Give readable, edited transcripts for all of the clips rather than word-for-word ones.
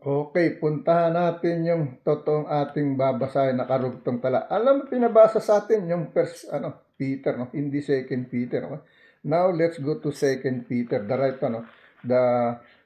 Okay, puntahan natin yung totoong ating babasahin na karugtong tala. Alam mo, pinabasa sa atin yung first, Peter, no? Hindi second Peter, no? Now, let's go to second Peter, the right, the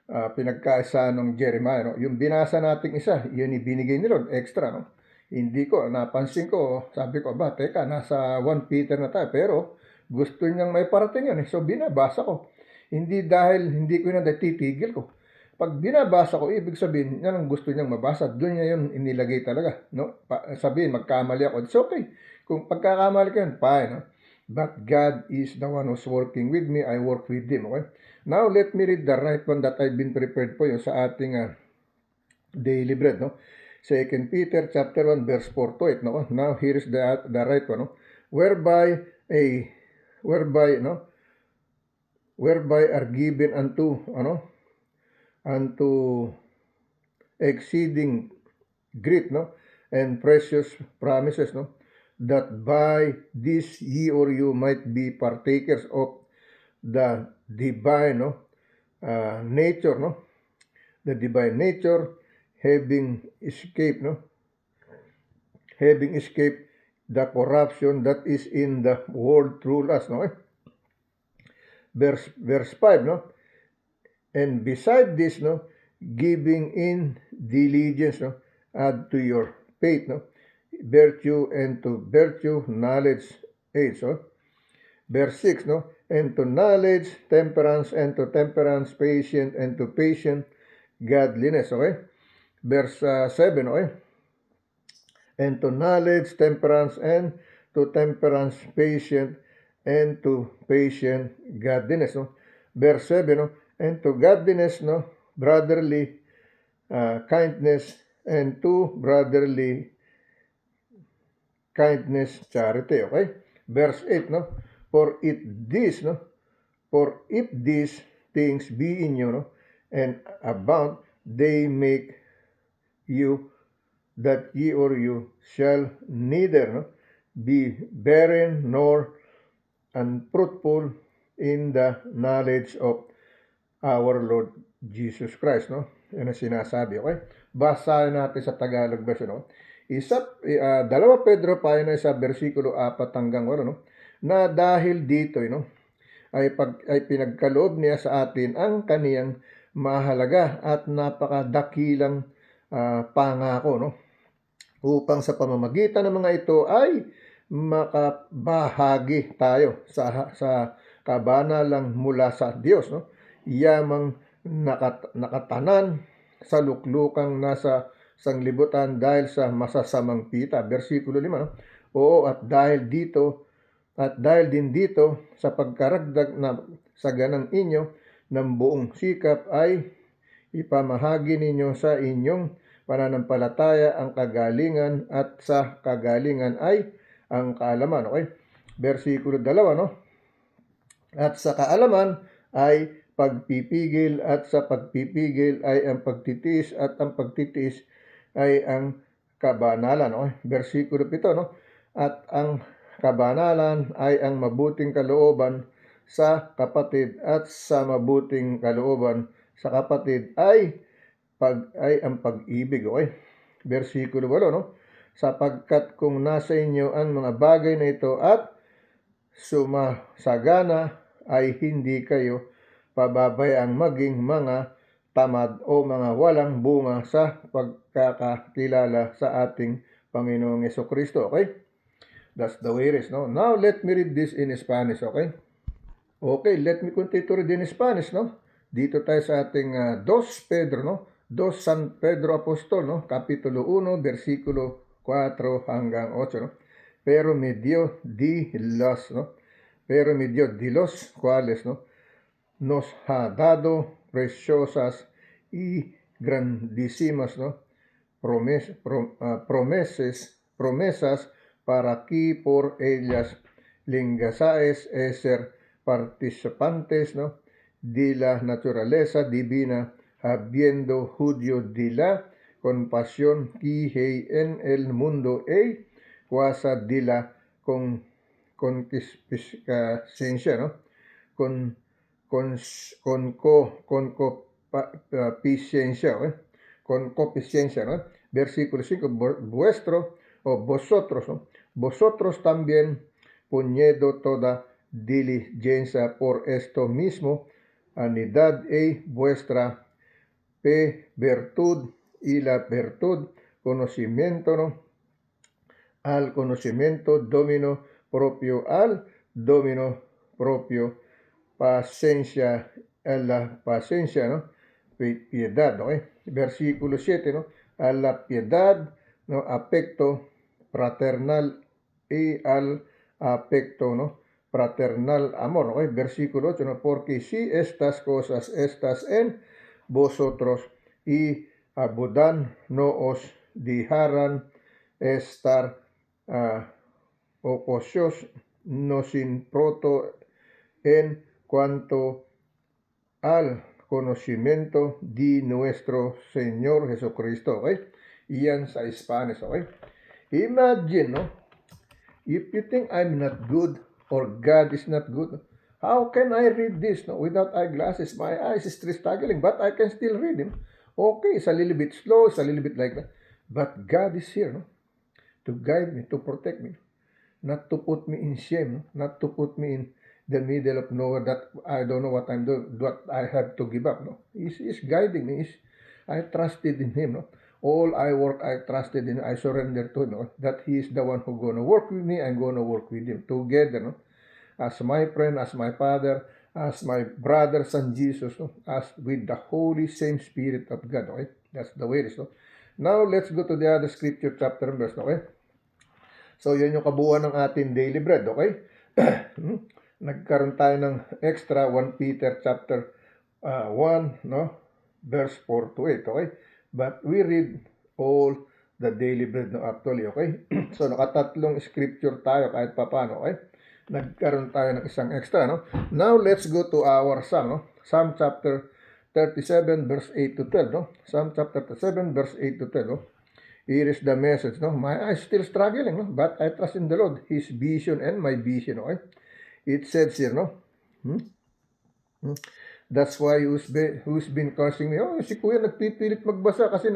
pinagkaisa ng Jeremiah, no? Yung binasa nating isa, yun ibinigay ni Lord, extra, no? Hindi ko, napansin ko, sabi ko, ba, teka, nasa 1 Peter na tayo, pero gusto niyang may parating yun, eh. So, binabasa ko. Hindi dahil hindi ko na titigil ko. Pag binabasa ko, ibig sabihin, yan ang gusto niyang mabasa. Doon niya yun inilagay talaga. No? Sabihin, magkamali ako. It's okay. Kung pagkakamali ka yun, fine. No? But God is the one who's working with me. I work with Him. Okay? Now, let me read the right one that I've been prepared for you sa ating daily bread. No? 2 Peter chapter 1, verse 4 to 8. No? Now, here is the right one. No? Whereby are given unto exceeding great, no, and precious promises, no, that by this ye or you might be partakers of the divine, nature, no, the divine nature, having escaped the corruption that is in the world through lust, no. Verse 5, no, and beside this, no, giving in diligence, no, add to your faith, no, virtue, and to virtue, knowledge, age, no. Verse 6, no, and to knowledge, temperance, and to temperance, patience, and to patience, godliness, okay? Verse 7, okay? And to knowledge, temperance, and to temperance, patience, and to patience, godliness, no? Verse 7, no, and to godliness, no, brotherly kindness, and to brotherly kindness, charity, okay? Verse 8, no, for if these things be in you, no, and abound, they make you that ye or you shall neither, no, be barren nor unfruitful in the knowledge of our Lord Jesus Christ, no? Yan ang sinasabi, okay? Basahin natin sa Tagalog version, no? 2 Pedro pa na sa versikulo 4 hanggang 8, no? Na dahil dito, no, ay pinagkaloob niya sa atin ang kaniyang mahalaga at napakadakilang pangako, no? Upang sa pamamagitan ng mga ito ay makabahagi tayo sa kabanalang mula sa Diyos, no? Yamang nakatanan sa luklukang nasa sanglibutan dahil sa masasamang pita. Versikulo 5, no? Oo, at dahil din dito sa pagkaragdag na sa ganang inyo ng buong sikap ay ipamahagi ninyo sa inyong pananampalataya ang kagalingan, at sa kagalingan ay ang kaalaman. Okay? Versikulo 2, no? At sa kaalaman ay pagpipigil, at sa pagpipigil ay ang pagtitiis, at ang pagtitiis ay ang kabanalan. Okay? Versikulo 7, no? At ang kabanalan ay ang mabuting kalooban sa kapatid, at sa mabuting kalooban sa kapatid ay ang pag-ibig, okay? Versikulo 8, no? Sapagkat kung nasa inyo ang mga bagay na ito at sumasagana, ay hindi kayo pababayang maging mga tamad o mga walang bunga sa pagkakakilala sa ating Panginoong Jesucristo, okay? That's the way it is, no? Now, let me read this in Spanish, okay? Okay, let me continue to read in Spanish, no? Dito tayo sa ating 2 Pedro, no? 2 San Pedro Apostol, no? Kapitulo 1, versikulo 4 hanggang 8, no? Pero medio di los, no? Pero medio di los cuales, no, nos ha dado preciosas y grandísimas, no, promesas para que por ellas lingasáis ser participantes, no, de la naturaleza divina, habiendo judío de la compasión que hay en el mundo y cuasa de la concupiscencia, no, concupiscencia, concupiscencia, ¿no? Versículo 5, vuestro o vosotros, ¿no? Vosotros también puñedo toda diligencia por esto mismo, anidad y vuestra virtud y la virtud, conocimiento, ¿no? Al conocimiento, domino propio, al domino propio, paciencia, a la paciencia, ¿no? Piedad, ¿no? Versículo 7, ¿no? A la piedad, ¿no? Afecto fraternal y al afecto, ¿no? Fraternal amor, ¿no? Versículo 8, ¿no? Porque si estas cosas estas en vosotros y abudan, no os dejarán estar ociosos, no sin proto en cuanto al conocimiento de nuestro Señor Jesucristo, okay? Iyan sa Spanish, okay? Imagine, no? If you think I'm not good or God is not good, how can I read this, no? Without eyeglasses, my eyes is still struggling, but I can still read him. Okay, it's a little bit slow, it's a little bit like that. But God is here, no? To guide me, to protect me, not to put me in shame, not to put me in the middle of nowhere that I don't know what I'm doing, what I have to give up. No, He's guiding me. I trusted in Him. No, all I work, I trusted in. I surrender to Him. No? That He is the one who gonna work with me. I'm gonna work with Him together. No, as my friend, as my Father, as my brothers and Jesus. No, as with the Holy same Spirit of God. Okay, that's the way it is. No? Now let's go to the other scripture chapter and verse. Okay. So, yun yung kabuuan ng ating daily bread, okay? Nagkaroon tayo ng extra 1 Peter chapter 1, no? Verse 4 to 8, okay? But we read all the daily bread, no, actually, okay? So, nakatatlong scripture tayo kahit papano, okay? Nagkaroon tayo ng isang extra, no? Now, let's go to our Psalm, no? Psalm chapter 37, verse 8 to 12, no? Psalm chapter 37, verse 8 to 12, no? Here is the message, no? My eyes still struggling, no? But I trust in the Lord, His vision and my vision, okay? It says here, no? That's why who's been cursing me? Oh, si Kuya nagpipilit magbasa kasi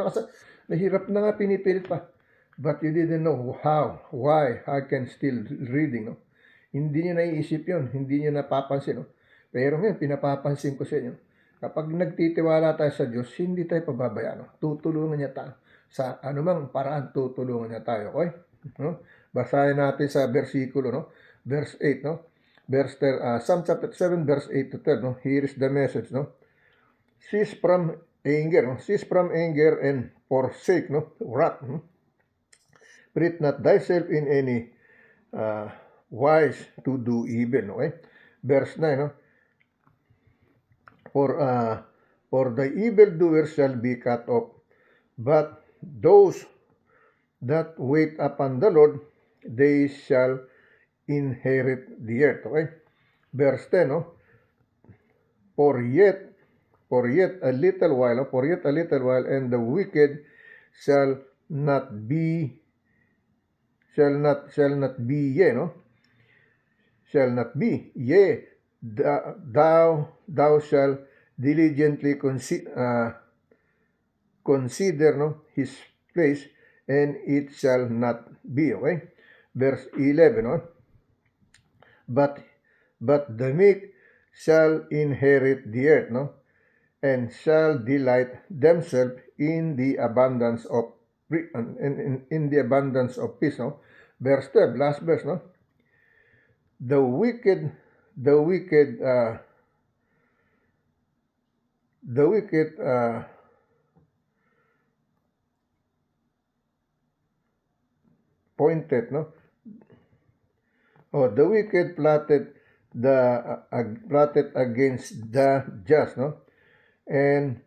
nahirap na nga, pinipilit pa. But you didn't know how, why I can still reading, no? Hindi niyo naiisip yun, hindi niyo napapansin, no? Pero ngayon, pinapapansin ko sa inyo. Kapag nagtitiwala tayo sa Diyos, hindi tayo pababayaan, no? Tutulungan niya tayo. Sa anumang paraan, tutulungan niya tayo, okay? No? Basahin natin sa versikulo, no? Verse 8, no? Psalm chapter 7, verse 8 to 10, no? Here is the message, no? Cease from anger, no? Cease from anger and forsake, no? Wrath, no? Fret not thyself in any wise to do evil, okay? Verse 9, no? For the evildoers shall be cut off, but those that wait upon the Lord, they shall inherit the earth. Okay? Verse 10, no? For yet a little while, and the wicked shall not be, yea, no? Shall not be, yea, thou shall diligently consider, no, his place, and it shall not be, okay? Verse 11, no? But the meek shall inherit the earth, no? And shall delight themselves in the abundance of in the abundance of peace, no? Verse 12, last verse, no? The wicked pointed, no? Oh, the wicked plotted against the just, no? And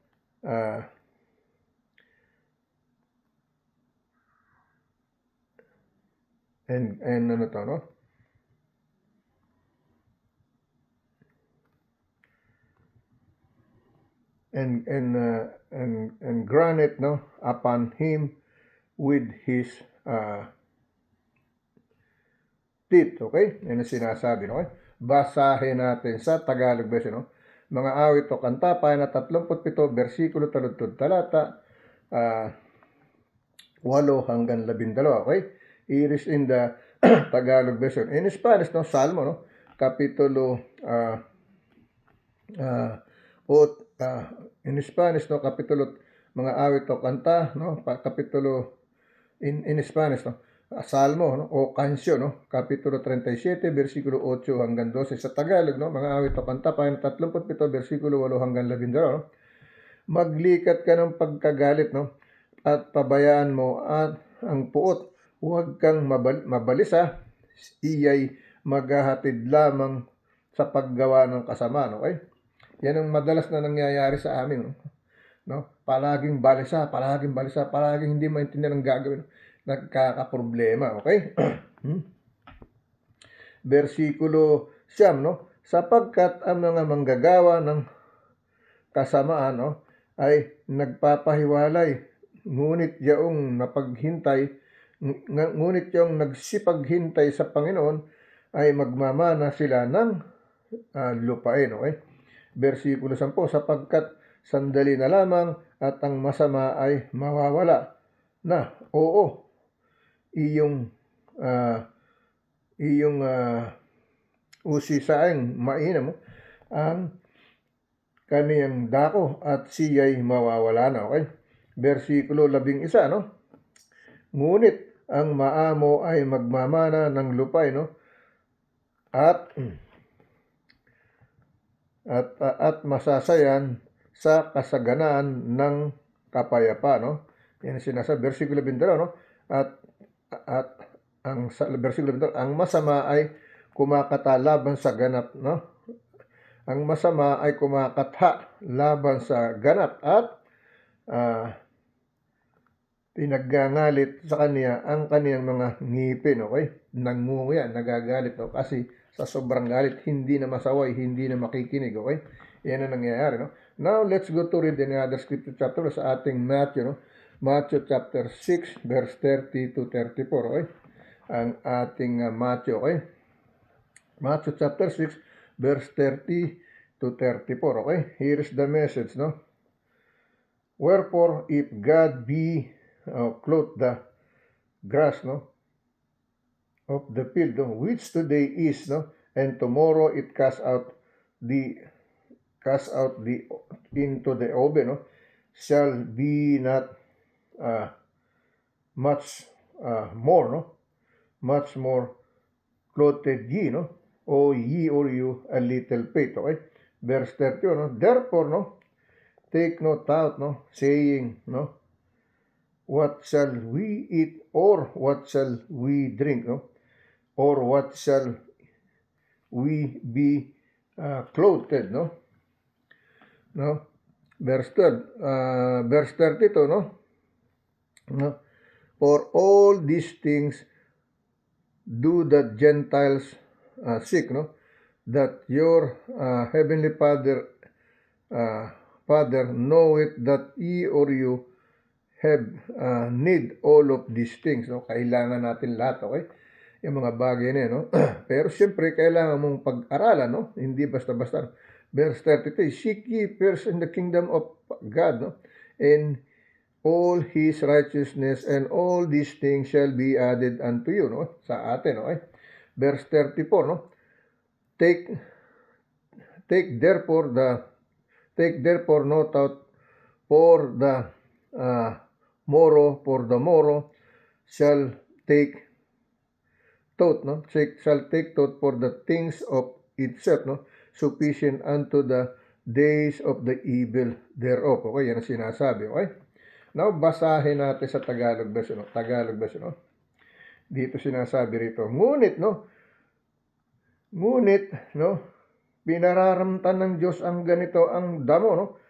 ano to, no? And grant it, no, upon him with his teeth, okay? Yan ang sinasabi, no? Okay? Basahin natin sa Tagalog version, no? Mga awit o kanta, pahina 37, versikulo taludtod talata, 8 hanggang 12, okay? It is in the Tagalog version. In Spanish, no, Salmo, no, kapitulo in Spanish, no, kapitulo, mga awit o kanta, no, kapitulo in Spanish, no, Salmo, no, o Kansyo, no, kapitulo 37, versikulo 8 hanggang 12. Sa Tagalog, no, mga awit o kanta, pahina 37, versikulo 8 hanggang 12, no. Maglikat ka ng pagkagalit, no, at pabayaan mo at ang puot. Huwag kang mabalisa, iyay maghahatid lamang sa paggawa ng kasamaan, okay? Yan ang madalas na nangyayari sa amin, no? Palaging balisa, palaging hindi maintindihan ang gagawin. Nagkakaproblema, okay? Versikulo 9, no? Sapagkat ang mga manggagawa ng kasamaan, no, ay nagpapahiwalay, ngunit yung nagsipaghintay sa Panginoon ay magmamana sila ng lupain, okay? Versikulo 10, sapagkat sandali na lamang at ang masama ay mawawala na. Oo, iyong usisaing mainam ang kaniyang dako at siya'y mawawala na, okay? Versikulo 11, no? Ngunit ang maamo ay magmamana ng lupay, no? At masasayan sa kasaganaan ng kapayapaan, no? Yan sinasabi, versikulo 22, no? At ang versikulo 22, ang masama ay kumakata laban sa ganap, no? Ang masama ay kumakatha laban sa ganap at pinaggangalit sa kanya ang kaniyang mga ngipin, okay? Nangunguya, nagagalit, no? Kasi sa sobrang galit, hindi na masaway, hindi na makikinig, okay? Yan ang nangyayari, no? Now, let's go to read another scripture chapter sa ating Matthew, no? Matthew chapter 6, verse 30 to 34, okay? Ang ating Matthew, okay? Matthew chapter 6, verse 30 to 34, okay? Here is the message, no? Wherefore, if God be clothe the grass, no, of the field, no, which today is, no, and tomorrow it cast out into the oven, no, shall be not much more, no, much more clothed ye, no, o ye or you a little faith, okay? Verse 30, no, therefore, no, take no thought, no, saying, no, what shall we eat, or what shall we drink, no? Or what shall we be clothed, no? No? Verse 12, verse 32, no? No? For all these things do the Gentiles seek, no? That your heavenly Father knoweth that ye or you have need all of these things, no? Kailangan natin lahat, okay? Yung mga bagay na yun, no? Pero siyempre, kailangan mong pag-aralan, no? Hindi basta-basta. Verse 33, seek ye first in the kingdom of God, no? And all His righteousness, and all these things shall be added unto you, no? Sa atin, okay? Verse 34, no? Take therefore no thought for the morrow, for the morrow shall take thought, no? Shall take thought for the things of itself, no? Sufficient unto the days of the evil thereof. Okay, yan ang sinasabi, okay? Now, basahin natin sa Tagalog version, no? Tagalog version, no? Dito sinasabi rito, ngunit, no? Pinararamtan ng Diyos ang ganito ang damo, no?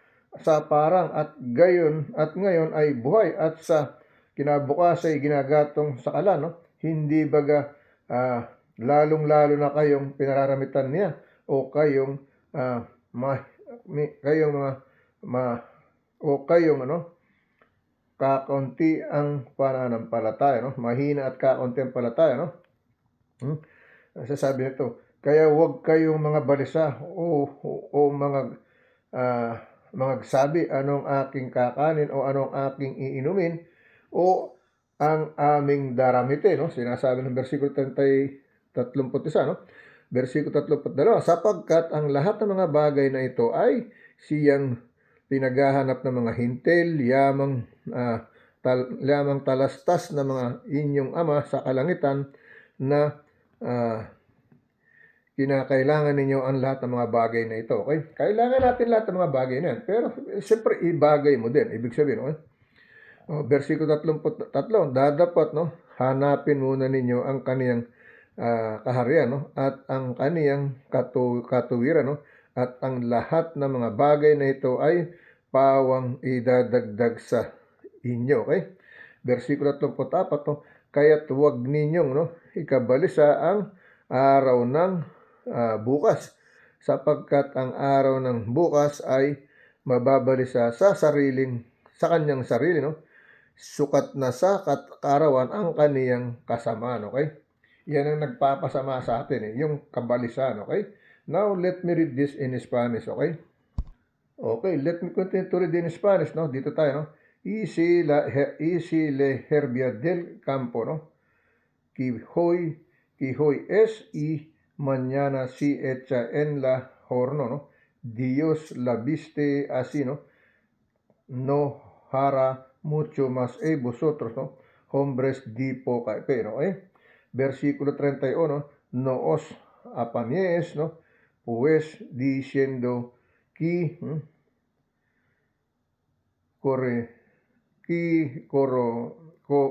Sa parang at ngayon ay buhay at sa kinabukas ay ginagatong sa kalan, no? Hindi baga lalong-lalo na kayong pinararamitan niya o kayong kakaunti ang pananampalataya, no? Mahina at kakaunti ang palataya, no? Sasabi nito, kaya huwag kayong mga balisa o mga magsabi anong aking kakanin o anong aking iinumin o ang aming daramitin, no? Sinasabi ng versikulo 31, no? Versikulo 32, sapagkat ang lahat ng mga bagay na ito ay siyang pinaghahanap ng mga hintil, yamang talastas na mga inyong ama sa kalangitan na kinakailangan ninyo ang lahat ng mga bagay na ito. Okay? Kailangan natin lahat ng mga bagay na yan. Pero siyempre, ibagay mo din. Ibig sabihin, okay? Versikulo 33, dadapat, no? Hanapin muna ninyo ang kaniyang kaharian, no? At ang kaniyang katuwiran, no? At ang lahat ng mga bagay na ito ay pawang idadagdag sa inyo. Okay? Versikulo 34, no? Kaya't huwag ninyong, no, ikabalisa ang araw ng bukas, sapagkat ang araw ng bukas ay mababalisa sa kanyang sarili, no? Sukat na sa kaarawan ang kaniyang kasamaan, okay? Yan ang nagpapasama sa atin, yung kabalisan, okay? Now, let me read this in Spanish, okay? Okay, let me continue to read in Spanish, no? Dito tayo, no? Y si la herbia del campo, no? Que hoy es y mañana si hecha en la horno, ¿no? Dios la viste así, ¿no? No hará mucho más vosotros, ¿no? Hombres di poca fe, ¿no? Versículo 31, no os apañéis, ¿no? Pues diciendo que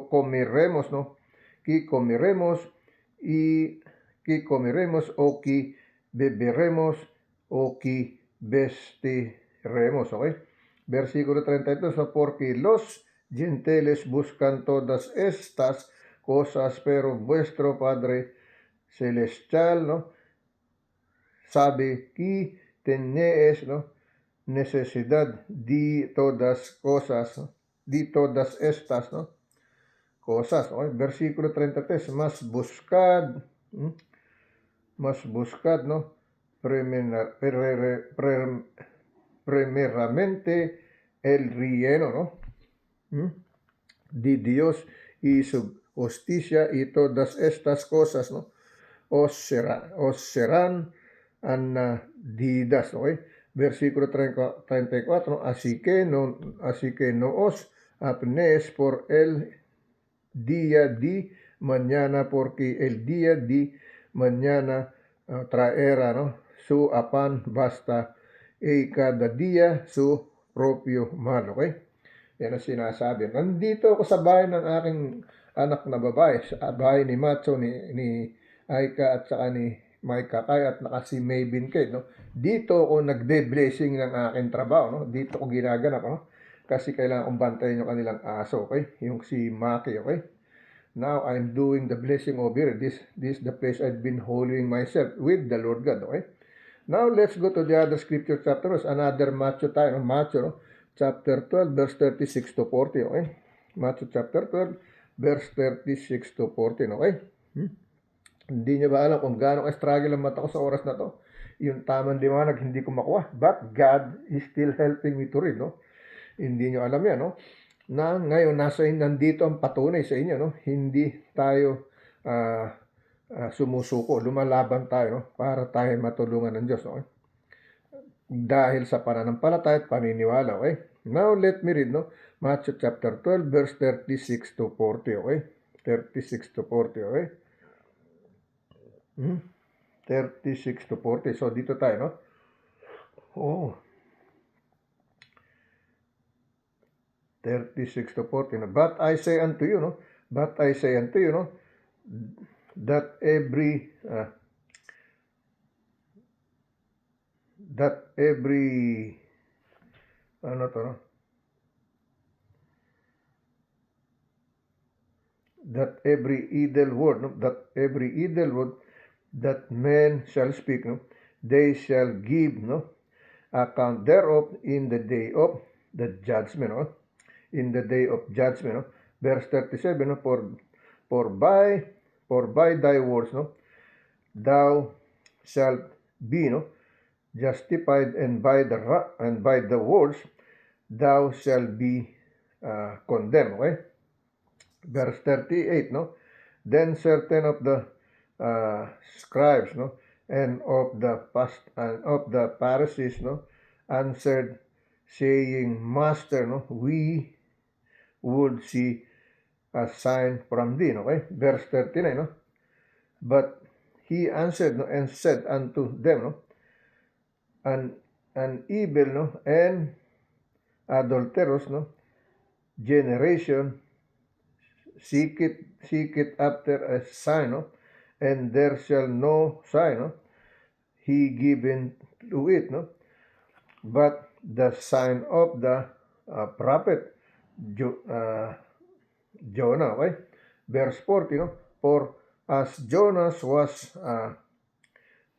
comeremos, ¿no? Que comeremos y que comeremos o que beberemos o que vestiremos, ¿ok? Versículo 32, ¿no? Porque los gentiles buscan todas estas cosas, pero vuestro Padre Celestial, ¿no? Sabe que tenéis, ¿no? Necesidad de todas cosas, ¿no? De todas estas, ¿no? Cosas, ¿no? Versículo 33, más buscad, ¿no? Primeramente el reino, ¿no? De Dios y su justicia, y todas estas cosas, ¿no? Os serán añadidas, ¿no? Versículo 34, así que no os afanéis por el día de mañana, porque el día de mañana traerá, ¿no? Su afán, basta cada día su propio mal, okay? Yan ang sinasabi. Nandito ako sa bahay ng aking anak na babae, sa bahay ni Macho, ni Aika at saka ni Mike Kakay at naka si Maybin Kate, no? Dito ako nagde-blessing ng aking trabaho, no? Dito ko ginaganap, no? Kasi kailangan kong bantayan yung kanilang aso, okay? Yung si Maki, okay? Now I'm doing the blessing over here. This is the place I've been holding myself with the Lord God, okay? Now let's go to the other scripture chapter, another Matthew tayo, no? Matthew, no? Chapter 12, verse 36 to 40, okay? Matthew chapter 12, verse 36 to 14, okay? Hindi nyo ba alam kung gaano ka-struggle ang mata ko sa oras na to? Yung tamang liwanag, hindi ko makuha. But God is still helping me to read, no? Hindi nyo alam yan, no? Na ngayon, nandito ang patunay sa inyo, no? Hindi tayo sumusuko, lumalaban tayo, no? Para tayo matulungan ng Diyos, okay? Dahil sa pananampalataya at paniniwala, okay? Now, let me read, no? Matthew chapter 12, verse 36 to 40, okay? 36 to 40, okay? 36 to 40. So, dito tayo, no? Oh. 36 to 40, no? But I say unto you, no? But I say unto you, no? That every ano to, no? That every idle word, no? That every idle word that men shall speak, no? They shall give, no? Account thereof in the day of the judgment, no? In the day of judgment, no? Verse 37, no? For by thy words, no? Thou shalt be, no? justified, and by the words thou shalt be condemned. Okay? Verse 38, no? Then certain of the scribes, no, and of the Pharisees, no, answered, saying, Master, no, we would see a sign from thee. Okay? Verse 39, no? But he answered, no, and said unto them, no, an evil, no, and adulterous, no, generation seeketh after a sign, no, and there shall no sign, no, he given to it, no, but the sign of the prophet Jonah. Okay? Verse 40, no? For as Jonas was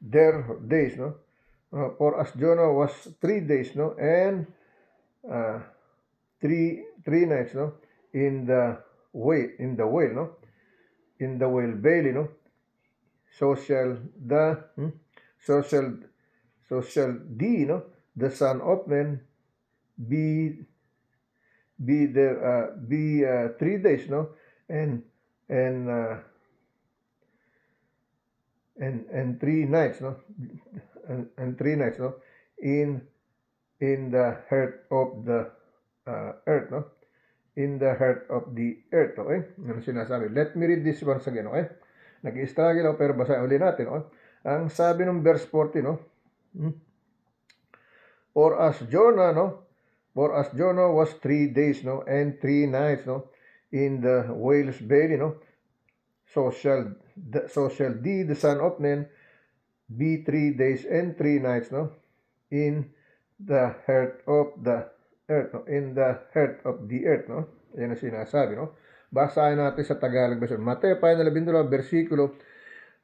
their days, no? For as Jonah was 3 days, no? And three nights, no? In the whale, no? In the whale belly, no? So shall so shall thee, no? The Son of Man be 3 days, no, and and uh, and 3 nights, no, and 3 nights, no, in the heart of the earth, no, in the heart of the earth. Okay? Ano sinasabi? Let me read this once again. Okay? Nag-struggle ako pero basahin ulit natin. Okay? Ang sabi ng verse 40, no, for as Jonah, no, for as Jonah was 3 days, no, and 3 nights, no, in the whale's belly, no, so shall thee, the Son of Man, be 3 days and 3 nights, no, in the heart of the earth, no, in the heart of the earth, no. Yan ang sinasabi, no. Basahin natin sa Tagalog version. Mateo 12, versikulo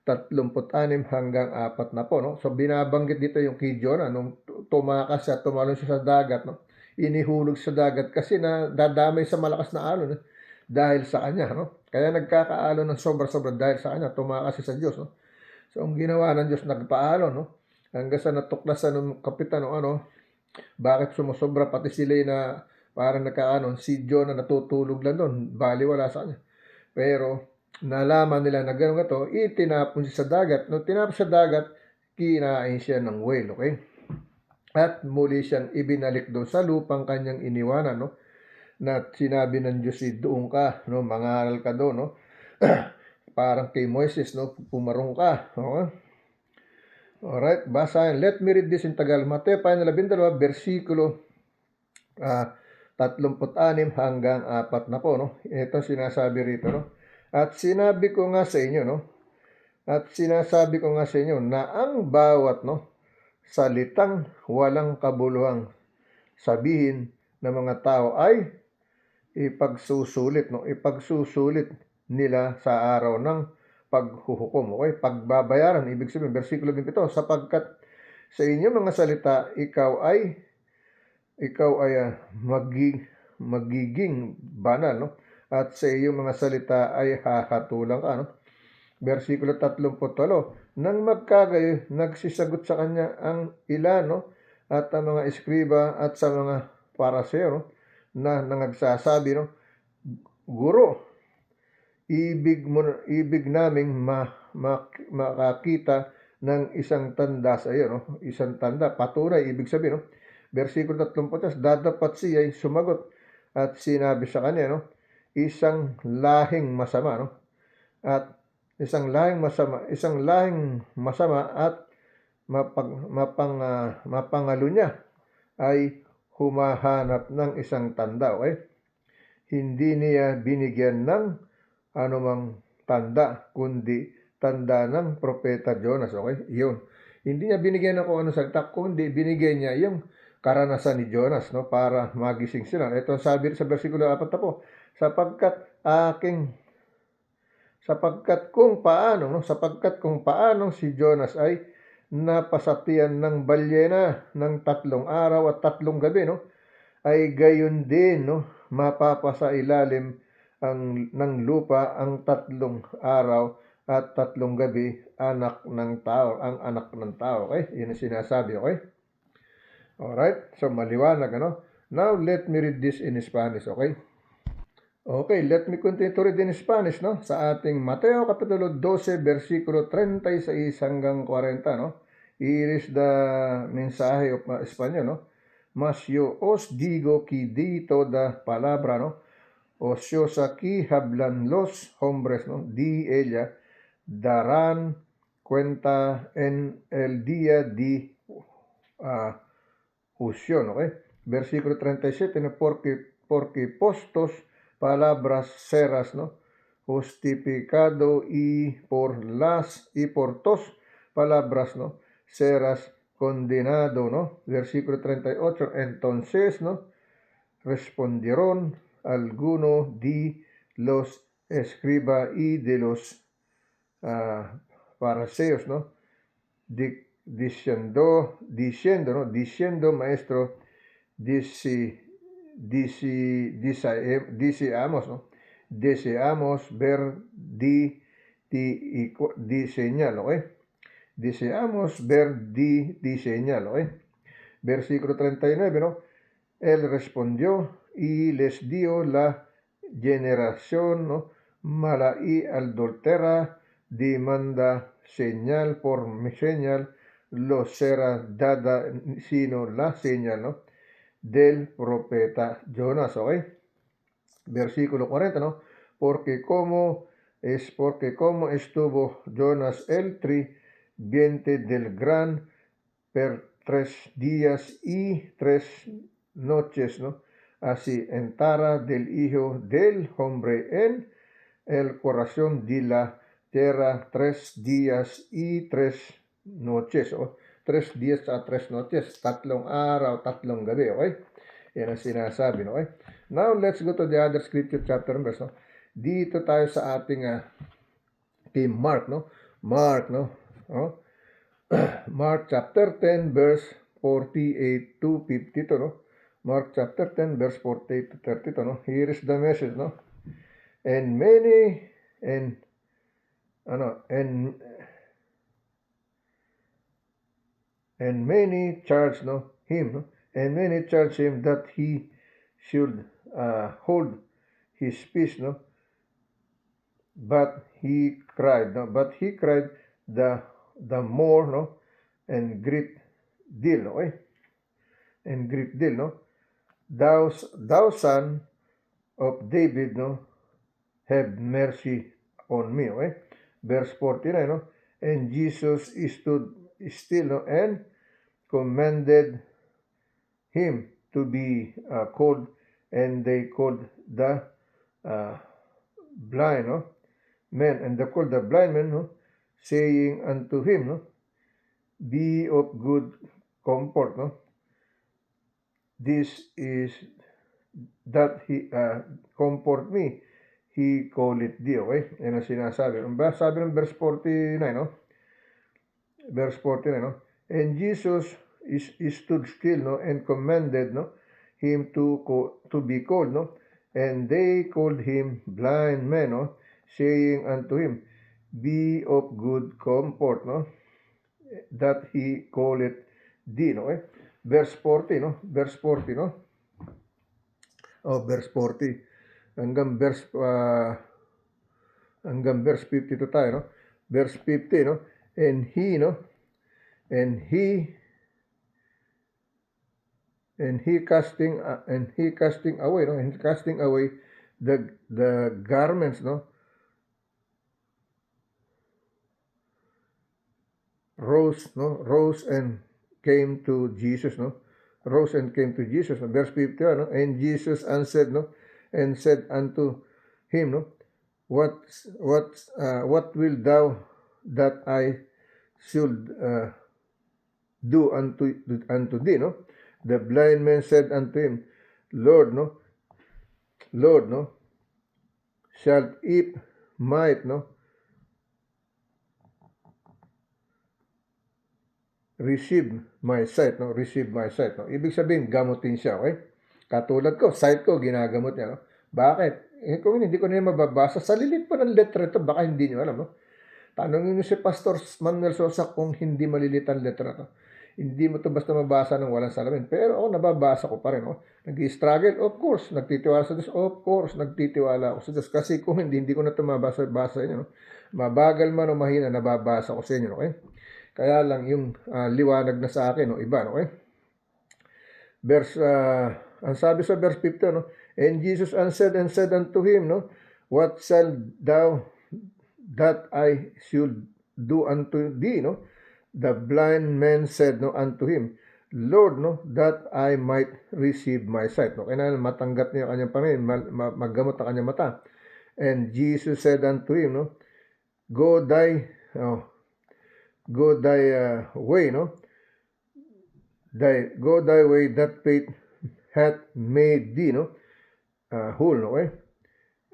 36 hanggang 40 na po, no. So binabanggit dito yung kay Jonah nung tumakas at tumalon siya sa dagat, no. Inihulog sa dagat kasi na dadamay sa malakas na alon, dahil sa kanya, no. Kaya nagkakaalon ng sobra-sobra dahil sa kanya, tumakas siya sa Diyos, no. So ang ginawa ng Diyos, nagpaalon, no. Hanggang sa natuklasan ng kapitan, no, bakit sumusobra, pati sila na parang nagkaanon, si Jonah natutulog lang doon, baliwala sa kanya. Pero nalaman nila na gano'n ito, itinapon siya sa dagat. Nung tinapon sa dagat, kinain siya ng whale, okay? At muli siyang ibinalik doon sa lupang kanyang iniwanan, no? Na sinabi ng Diyos, doon ka, no? Mangaral ka doon, no? Parang kay Moises, no? Pumarong ka, okay? Alright, basahin. Let me read this in Tagalog. Mateo 12, versikulo 36 hanggang 4 na po, no? Ito sinasabi rito, no? At sinabi ko nga sa inyo, no? At sinasabi ko nga sa inyo na ang bawat, no, salitang walang kabuluhang sabihin ng mga tao ay ipagsusulit, no? Ipagsusulit nila sa araw ng paghuhukom. Okay? Pagbabayaran, ibig sabihin, versikulo 27, sapagkat sa inyo mga salita, ikaw ay magiging banal, no? At sa iyong mga salita ay hahatulan ka, no? Versikulo 38, nang magkagayo, nagsisagot sa kanya ang ilan, no? At ang mga eskriba at sa mga paraseo, no? Na nagsasabi, no? Guro, ibig naming makakita ng isang tanda sa iyo, no? Isang tanda, patunay, ibig sabihin, no? Versikulo 30, dadapat siya ay sumagot at sinabi sa kanya, no? Isang lahing masama, no? At isang lahing masama at mapangalo niya ay humahanap ng isang tanda, okay? Hindi niya binigyan ng anumang tanda, kundi tanda ng propeta Jonas, okay? Yun. Hindi niya binigyan ng kung ano salita, kundi binigyan niya yung karanasan ni Jonas, no? Para magising sila. Ito sabi sa versikulo 4 na po, sapagkat kung paano si Jonas ay napasatian ng balyena ng 3 araw at 3 gabi, no? Ay gayon din, no? Mapapasa ilalim ng lupa ang 3 araw at 3 gabi, anak ng tao, ang anak ng tao. Okay? Yun ang sinasabi, okay? Alright, so maliwanag, ano? Now, let me read this in Spanish, okay? Okay, let me continue to read in Spanish, no? Sa ating Mateo Kapitulo 12, versikulo 36 hanggang 40, no? Here is the mensahe of Espanyol, no? Mas yo os digo que di toda palabra, no? Ociosa aquí hablan los hombres, no? Di ella darán cuenta en el día de juicio, ¿no? Versículo 37, ¿no? Porque postos palabras serás, ¿no? Justificado y por tos palabras, ¿no? Serás condenado, ¿no? Versículo 38, entonces, ¿no? Respondieron algunos de los escribas y de los fariseos, ¿no? Diciendo, ¿no? Diciendo, maestro, deseamos, ¿no? Deseamos ver di señal, ¿no? Deseamos ver di señal, ¿no? Versículo 39, ¿no? Él respondió y les dio la generación, ¿no? Mala y adultera demanda señal por señal, lo será dada sino la señal, ¿no? Del profeta Jonás, ¿ok? Versículo 40, ¿no? Porque como estuvo Jonás el vientre del gran per 3 días y 3 noches, ¿no? Así entrará del Hijo del Hombre en el corazón de la tierra 3 días y 3 noches, o 3 días at 3 noches, 3 araw, 3 gabi, okay? Yan ang sinasabi, no? Okay? Now, let's go to the other scripture chapter and verse, no? Dito tayo sa ating kay Mark, no? Mark, no? Oh? Mark chapter 10, verse 48 to 52, no? Mark chapter 10, verse 48 to 32, no? Here is the message, no? And many charged, no, him, no? And many charged him that he should hold his peace, no? But he cried, no? But he cried the more, no? And great deal, no? And great deal, no? Thou son of David, no? Have mercy on me, okay? Verse 49, no? And Jesus stood still, no? And commanded him to be called, and they called the blind, no? Men, and they called the blind man, no? Saying unto him, no? Be of good comfort, no? This is that he comfort me, he call it thee, okay? Yan ang sinasabi. Sabi ng verse 49, no? Verse 49, no? And Jesus stood still, no? And commanded, no? Him to be called, no? And they called him blind man, no? Saying unto him, be of good comfort, no? That he call it thee, no? Okay? Verse 40, no? Verse 40, no? Oh, verse 40. Hanggang verse 52 tayo, no? Verse 50, no? And he, no? And he casting away, no? And casting away the garments, no? Rose and came to Jesus, no? Rose and came to Jesus, no? Verse 51, no? And Jesus answered, no? And said unto him, no? What will thou that I should do unto thee, no? The blind man said unto him, Lord, no? Shalt if might, no? Receive my sight, no? Receive my sight, no? Ibig sabihin, gamutin siya, okay? Katulad ko, sight ko, ginagamot niya, no? Bakit? Kung hindi ko na mababasa, sa lilit pa ng letra ito, baka hindi nyo alam, no? Tanongin niyo si Pastor Manuel Sosa kung hindi maliliit ang letra to. Hindi mo to basta mabasa ng walang salamin. Pero ako, nababasa ko pa rin. Nag-struggle, of course. Nagtitiwala sa Diyos, of course. Nagtitiwala ako sa Diyos. Kasi kung hindi ko na ito mabasa inyo. Mabagal man o mahina, nababasa ko sa inyo. Okay? Kaya lang yung liwanag na sa akin, iba. Okay? Ang sabi sa verse 15, and Jesus answered and said unto him, what shall thou that I should do unto thee? The blind man said unto him, Lord, that I might receive my sight. Kailangan matanggap niya ang kanyang Panginoon, maggamot ang kanyang mata. And Jesus said unto him, go thy way, go thy way, that faith hath made thee whole. Okay?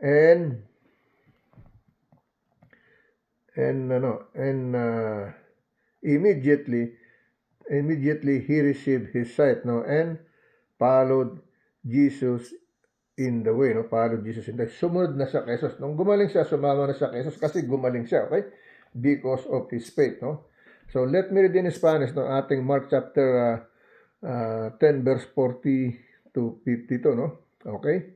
And immediately he received his sight, and followed Jesus in the way, followed Jesus in the way. Sumunod na siya kay Jesus. Nung gumaling siya, sumama na siya kay Jesus kasi gumaling siya, okay? Because of his faith, So let me read in Spanish, ating Mark chapter 10 verse 40 to 52, Okay?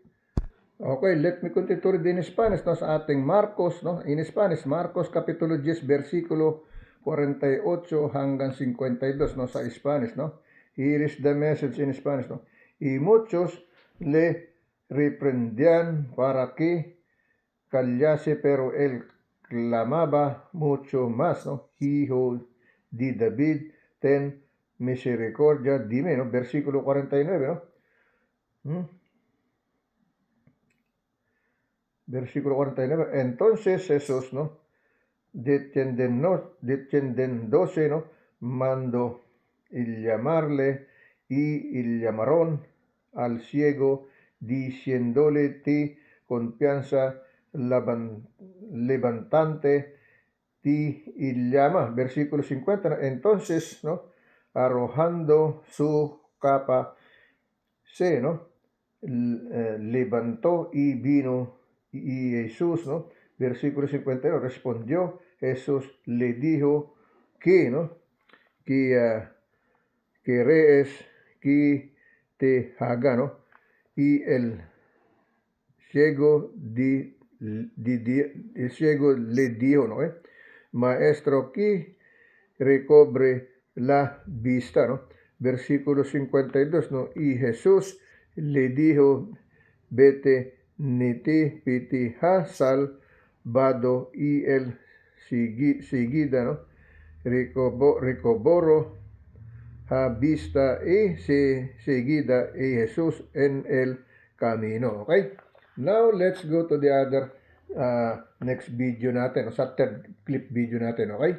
Okay, let me continue to read in Spanish, sa ating Marcos, in Spanish, Marcos Kapitulo 10, versikulo 48 hanggang 52, sa Spanish, Here is the message in Spanish, Y muchos le reprendían para que callase, pero él clamaba mucho más, Hijo de David, ten misericordia de mí, Versículo 49, Versículo 49. Entonces Jesús, deteniéndose, mandó el llamarle, y el llamaron al ciego, diciéndole, ti confianza levantante, ti y llama. Versículo 50. Entonces, arrojando su capa, se levantó y vino. Y Jesús, versículo 51, respondió Jesús, le dijo que, que querés que te haga, y el ciego le dijo, maestro, que recobre la vista, Versículo 52, y Jesús le dijo, vete, niti piti ha salvado, y el seguida, recobró ha vista, y seguida, y Jesús en el camino. Okay? Now, let's go to the other next video natin, sa third clip video natin. Okay?